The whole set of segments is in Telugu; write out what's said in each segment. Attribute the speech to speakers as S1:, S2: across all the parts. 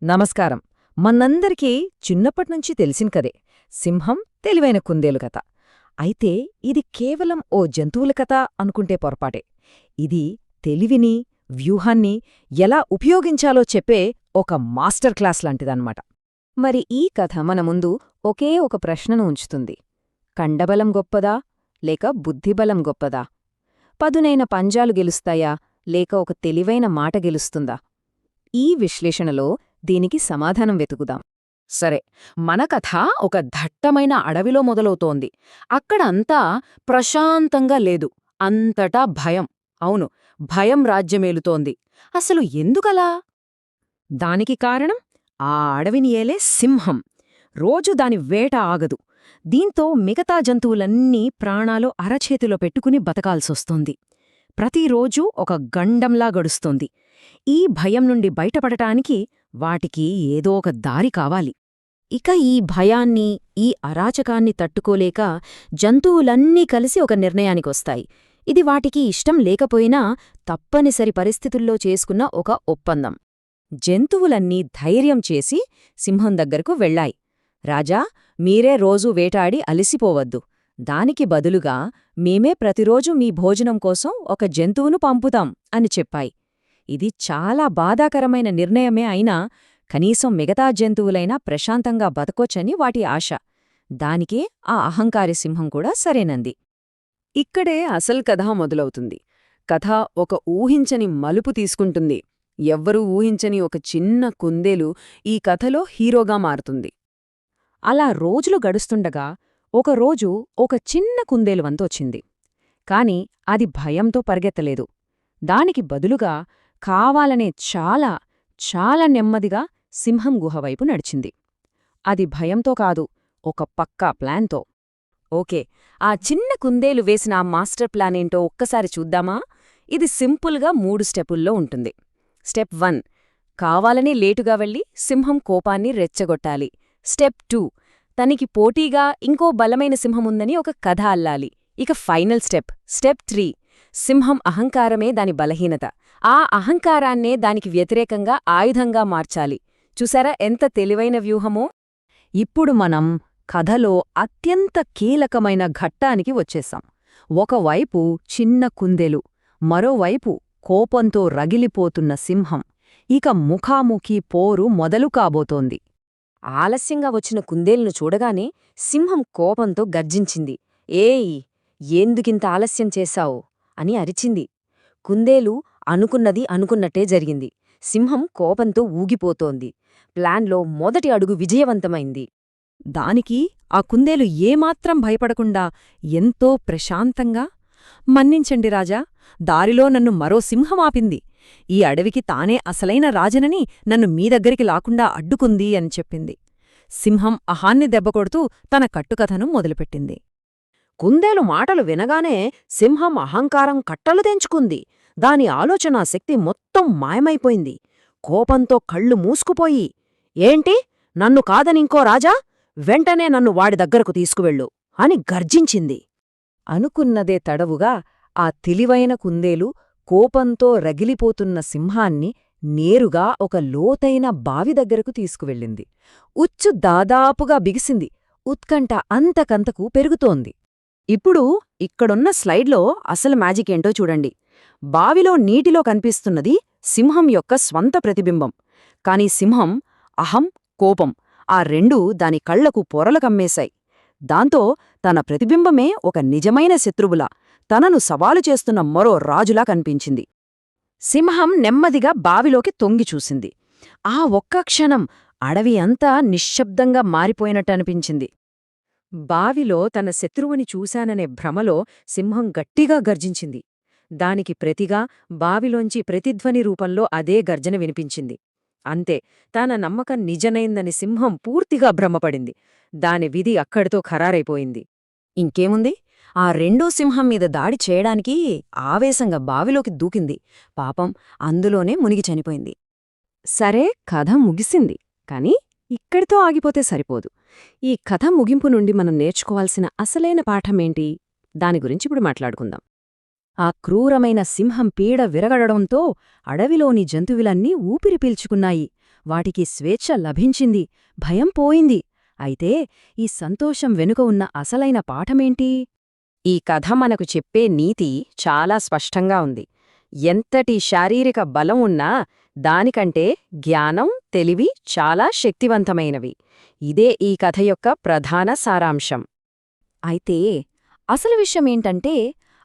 S1: నమస్కారం. మనందరికీ చిన్నప్పట్నుంచి తెలిసిన కదే సింహం తెలివైన కుందేలు కథ. అయితే ఇది కేవలం ఓ జంతువుల కథ అనుకుంటే పొరపాటే. ఇది తెలివిని, వ్యూహాన్ని ఎలా ఉపయోగించాలో చెప్పే ఒక మాస్టర్ క్లాస్ లాంటిదన్నమాట. మరి ఈ కథ మన ముందు ఒకే ఒక ప్రశ్నను ఉంచుతుంది. కండబలం గొప్పదా లేక బుద్ధిబలం గొప్పదా? పదునైన పంజాలు గెలుస్తాయా లేక ఒక తెలివైన మాట గెలుస్తుందా? ఈ విశ్లేషణలో దీనికి సమాధానం వెతుకుదాం.
S2: సరే, మన కథ ఒక దట్టమైన అడవిలో మొదలవుతోంది. అక్కడంతా ప్రశాంతంగా లేదు, అంతటా భయం. అవును, భయం రాజ్యమేలుతోంది. అసలు ఎందుకలా?
S1: దానికి కారణం ఆ అడవిని ఏలే సింహం. రోజు దాని వేట ఆగదు. దీంతో మిగతా జంతువులన్నీ ప్రాణాలు అరచేతిలో పెట్టుకుని బతకాల్సొస్తోంది. ప్రతిరోజూ ఒక గండంలా గడుస్తోంది. ఈ భయం నుండి బయటపడటానికి వాటికి ఏదో ఒక దారి కావాలి. ఇక ఈ భయాన్ని, ఈ అరాచకాన్ని తట్టుకోలేక జంతువులన్నీ కలిసి ఒక నిర్ణయానికొస్తాయి. ఇది వాటికి ఇష్టం లేకపోయినా తప్పనిసరి పరిస్థితుల్లో చేసుకున్న ఒక ఒప్పందం. జంతువులన్నీ ధైర్యం చేసి సింహం దగ్గరకు వెళ్లాయి. రాజా, మీరే రోజూ వేటాడి అలిసిపోవద్దు. దానికి బదులుగా మేమే ప్రతిరోజు మీ భోజనం కోసం ఒక జంతువును పంపుతాం అని చెప్పాయి. ఇది చాలా బాధాకరమైన నిర్ణయమే అయినా కనీసం మిగతా జంతువులైనా ప్రశాంతంగా బతకొచ్చని వాటి ఆశ. దానికే ఆ అహంకారి సింహం కూడా సరేనంది.
S2: ఇక్కడే అసలు కథ మొదలవుతుంది. కథ ఒక ఊహించని మలుపు తీసుకుంటుంది. ఎవ్వరూ ఊహించని ఒక చిన్న కుందేలు ఈ కథలో హీరోగా మారుతుంది.
S1: అలా రోజులు గడుస్తుండగా ఒకరోజు ఒక చిన్న కుందేలు వంతొచ్చింది. కాని అది భయంతో పరిగెత్తలేదు. దానికి బదులుగా కావాలనే చాలా చాలా నెమ్మదిగా సింహం గుహవైపు నడిచింది. అది భయంతో కాదు, ఒక పక్కా ప్లాన్తో. ఓకే, ఆ చిన్న కుందేలు వేసిన ఆ మాస్టర్ ప్లానేంటో ఒక్కసారి చూద్దామా? ఇది సింపుల్గా 3 స్టెప్పుల్లో ఉంటుంది. స్టెప్ 1, కావాలని లేటుగా వెళ్ళి సింహం కోపాన్ని రెచ్చగొట్టాలి. స్టెప్ 2, తనికి పోటీగా ఇంకో బలమైన సింహముందని ఒక కథ అల్లాలి. ఇక ఫైనల్ స్టెప్ 3, సింహం అహంకారమే దాని బలహీనత. ఆ అహంకారాన్నే దానికి వ్యతిరేకంగా ఆయుధంగా మార్చాలి. చూసారా ఎంత తెలివైన వ్యూహమో? ఇప్పుడు మనం కథలో అత్యంత కీలకమైన ఘట్టానికి వచ్చేశాం. ఒకవైపు చిన్న కుందేలు, మరోవైపు కోపంతో రగిలిపోతున్న సింహం. ఇక ముఖాముఖీ పోరు మొదలు కాబోతోంది. ఆలస్యంగా వచ్చిన కుందేలును చూడగానే సింహం కోపంతో గర్జించింది. ఏయ్, ఎందుకింత ఆలస్యం చేశావు అని అరిచింది. కుందేలు అనుకున్నది అనుకున్నట్టే జరిగింది. సింహం కోపంతో ఊగిపోతోంది. ప్లాన్లో మొదటి అడుగు విజయవంతమైంది. దానికి ఆ కుందేలు ఏమాత్రం భయపడకుండా ఎంతో ప్రశాంతంగా, మన్నించండి రాజా, దారిలో నన్ను మరో సింహమాపింది. ఈ అడవికి తానే అసలైన రాజనని నన్ను మీ దగ్గరికి లాకుండా అడ్డుకుంది అని చెప్పింది. సింహం అహాన్ని దెబ్బకొడుతూ తన కట్టుకథను మొదలుపెట్టింది.
S2: కుందేలు మాటలు వినగానే సింహం అహంకారం కట్టలు తెంచుకుంది. దాని ఆలోచనా శక్తి మొత్తం మాయమైపోయింది. కోపంతో కళ్ళు మూసుకుపోయి, ఏంటి, నన్ను కాదనింకో రాజా? వెంటనే నన్ను వాడి దగ్గరకు తీసుకువెళ్ళు అని గర్జించింది.
S1: అనుకున్నదే తడవుగా ఆ తెలివైన కుందేలు కోపంతో రగిలిపోతున్న సింహాన్ని నేరుగా ఒక లోతైన బావి దగ్గరకు తీసుకువెళ్ళింది. ఉచ్చు దాదాపుగా బిగిసింది. ఉత్కంఠ అంతకంతకు పెరుగుతోంది.
S2: ఇప్పుడు ఇక్కడున్న స్లైడ్లో అసలు మ్యాజిక్ ఏంటో చూడండి. బావిలో నీటిలో కనిపిస్తున్నది సింహం యొక్క స్వంత ప్రతిబింబం. కాని సింహం అహం, కోపం ఆ రెండూ దాని కళ్లకు పొరలు కమ్మేశాయి. దాంతో తన ప్రతిబింబమే ఒక నిజమైన శత్రువులా, తనను సవాలు చేస్తున్న మరో రాజులా కనిపించింది. సింహం నెమ్మదిగా బావిలోకి తొంగిచూసింది. ఆ ఒక్క క్షణం అడవి అంతా నిశ్శబ్దంగా మారిపోయినట్టనిపించింది. బావిలో తన శత్రువుని చూశాననే భ్రమలో సింహం గట్టిగా గర్జించింది. దానికి ప్రతిగా బావిలోంచి ప్రతిధ్వని రూపంలో అదే గర్జన వినిపించింది. అంతే, తన నమ్మకం నిజమైందని సింహం పూర్తిగా భ్రమపడింది. దాని విధి అక్కడితో ఖరారైపోయింది.
S1: ఇంకేముంది, ఆ రెండో సింహం మీద దాడి చేయడానికి ఆవేశంగా బావిలోకి దూకింది. పాపం అందులోనే మునిగి చనిపోయింది. సరే, కథ ముగిసింది. కాని ఇక్కడితో ఆగిపోతే సరిపోదు. ఈ కథ ముగింపు నుండి మనం నేర్చుకోవాల్సిన అసలైన పాఠమేంటి? దాని గురించిప్పుడు మాట్లాడుకుందాం. ఆ క్రూరమైన సింహం పీడ విరగడంతో అడవిలోని జంతువులన్నీ ఊపిరి పీల్చుకున్నాయి.
S2: వాటికి స్వేచ్ఛ లభించింది, భయం పోయింది. అయితే ఈ సంతోషం వెనుక ఉన్న అసలైన పాఠమేంటి? ఈ కథ మనకు చెప్పే నీతి చాలా స్పష్టంగా ఉంది. ఎంతటి శారీరక బలం ఉన్నా దానికంటే జ్ఞానం, తెలివి చాలా శక్తివంతమైనవి. ఇదే ఈ కథ యొక్క ప్రధాన సారాంశం.
S1: అయితే అసలు విషయమేంటంటే,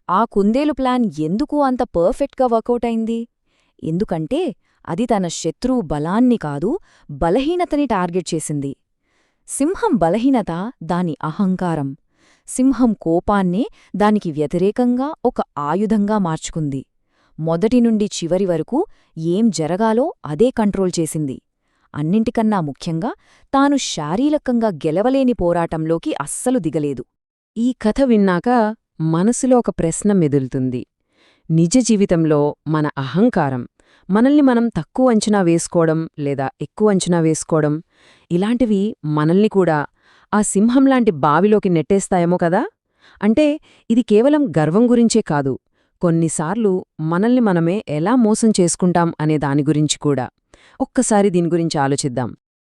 S1: ఆ కుందేలు ప్లాన్ ఎందుకు అంత పర్ఫెక్ట్గా వర్కౌట్ అయింది? ఎందుకంటే అది తన శత్రువు బలాన్ని కాదు, బలహీనతని టార్గెట్ చేసింది. సింహం బలహీనత దాని అహంకారం. సింహం కోపాన్నే దానికి వ్యతిరేకంగా ఒక ఆయుధంగా మార్చుకుంది. మొదటి నుండి చివరి వరకు ఏం జరగాలో అదే కంట్రోల్ చేసింది. అన్నింటికన్నా ముఖ్యంగా తాను శారీరకంగా గెలవలేని పోరాటంలోకి అస్సలు దిగలేదు.
S2: ఈ కథ విన్నాక మనసులో ఒక ప్రశ్న మెదులుతుంది. నిజ జీవితంలో మన అహంకారం, మనల్ని మనం తక్కువ అంచనా వేసుకోవడం లేదా ఎక్కువ అంచనా వేసుకోవడం, ఇలాంటివి మనల్ని కూడా ఆ సింహంలాంటి బావిలోకి నెట్టేస్తాయేమో కదా? అంటే ఇది కేవలం గర్వం గురించే కాదు, కొన్నిసార్లు మనల్ని మనమే ఎలా మోసం చేసుకుంటాం అనే దాని గురించి కూడా. ఒక్కసారి దీని గురించి ఆలోచిద్దాం.